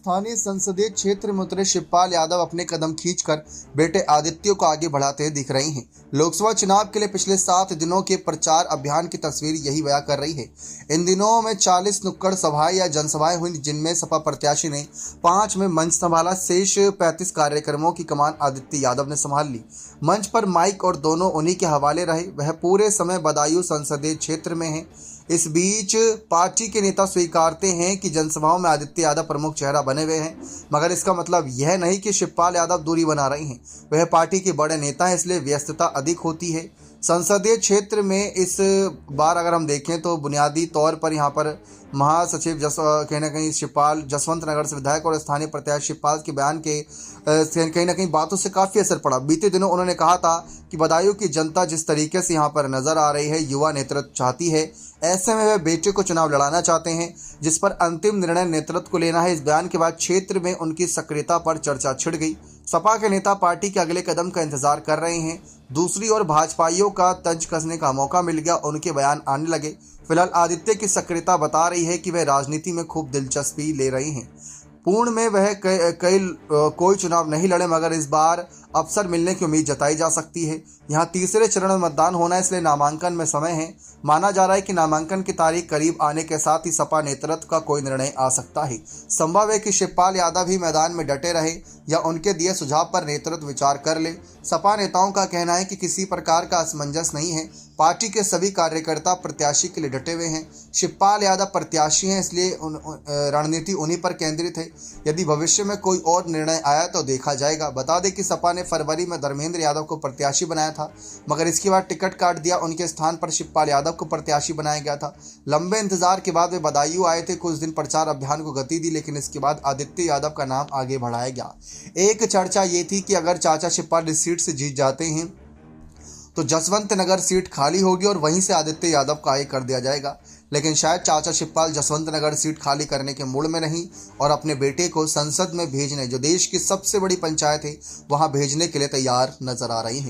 स्थानीय संसदीय क्षेत्र में उतरे शिवपाल यादव अपने कदम खींचकर बेटे आदित्य को आगे बढ़ाते दिख रहे हैं। लोकसभा चुनाव के लिए पिछले 7 दिनों के प्रचार अभियान की तस्वीर यही बयां कर रही है। इन दिनों में 40 नुक्कड़ सभाएं या जनसभाएं हुई, जिनमें सपा प्रत्याशी ने 5 में मंच संभाला। शेष 35 कार्यक्रमों की कमान आदित्य यादव ने संभाल ली। मंच पर माइक और दोनों उन्हीं के हवाले रहे। वह पूरे समय बदायूं संसदीय क्षेत्र में है। इस बीच पार्टी के नेता स्वीकारते हैं कि जनसभाओं में आदित्य यादव प्रमुख चेहरा बने हुए हैं, मगर इसका मतलब यह नहीं कि शिवपाल यादव दूरी बना रहे हैं। वह पार्टी के बड़े नेता हैं, इसलिए व्यस्तता अधिक होती है। संसदीय क्षेत्र में इस बार अगर हम देखें तो बुनियादी तौर पर यहाँ पर महासचिव कहीं ना कहीं शिवपाल जसवंत नगर से विधायक और स्थानीय प्रत्याशी शिवपाल के बयान के कहीं ना कहीं बातों से काफ़ी असर पड़ा। बीते दिनों उन्होंने कहा था कि बदायूं की जनता जिस तरीके से यहाँ पर नजर आ रही है, युवा नेतृत्व चाहती है, ऐसे में वह बेटे को चुनाव लड़ाना चाहते हैं, जिस पर अंतिम निर्णय नेतृत्व को लेना है। इस बयान के बाद क्षेत्र में उनकी सक्रियता पर चर्चा छिड़ गई। सपा के नेता पार्टी के अगले कदम का इंतजार कर रहे हैं। दूसरी ओर भाजपाइयों का तंज कसने का मौका मिल गया, उनके बयान आने लगे। फिलहाल आदित्य की सक्रियता बता रही है कि वह राजनीति में खूब दिलचस्पी ले रहे हैं। पूर्ण में वह कोई चुनाव नहीं लड़े, मगर इस बार अवसर मिलने की उम्मीद जताई जा सकती है। यहाँ तीसरे चरण में मतदान होना है, इसलिए नामांकन में समय है। माना जा रहा है कि नामांकन की तारीख करीब आने के साथ ही सपा नेतृत्व का कोई निर्णय आ सकता है। संभव है कि शिवपाल यादव भी मैदान में डटे रहे या उनके दिए सुझाव पर नेतृत्व विचार कर ले। सपा नेताओं का कहना है कि किसी प्रकार का असमंजस नहीं है। पार्टी के सभी कार्यकर्ता प्रत्याशी के लिए डटे हुए हैं। शिवपाल यादव प्रत्याशी हैं, इसलिए रणनीति उन्हीं पर केंद्रित है। यदि भविष्य में कोई और निर्णय आया तो देखा जाएगा। बता दें कि सपा ने फरवरी में धर्मेंद्र यादव को प्रत्याशी बनाया था, मगर इसके बाद टिकट काट दिया। उनके स्थान पर शिवपाल यादव को प्रत्याशी बनाया गया था। लंबे इंतजार के बाद वे बदायूं आए थे। कुछ दिन प्रचार अभियान को गति दी, लेकिन इसके बाद आदित्य यादव का नाम आगे बढ़ाया गया। एक चर्चा ये थी कि अगर चाचा शिवपाल इस सीट से जीत जाते हैं तो जसवंत नगर सीट खाली होगी और वहीं से आदित्य यादव को आगे कर दिया जाएगा। लेकिन शायद चाचा शिवपाल जसवंत नगर सीट खाली करने के मूड में नहीं और अपने बेटे को संसद में भेजने, जो देश की सबसे बड़ी पंचायत है, वहां भेजने के लिए तैयार नजर आ रही हैं।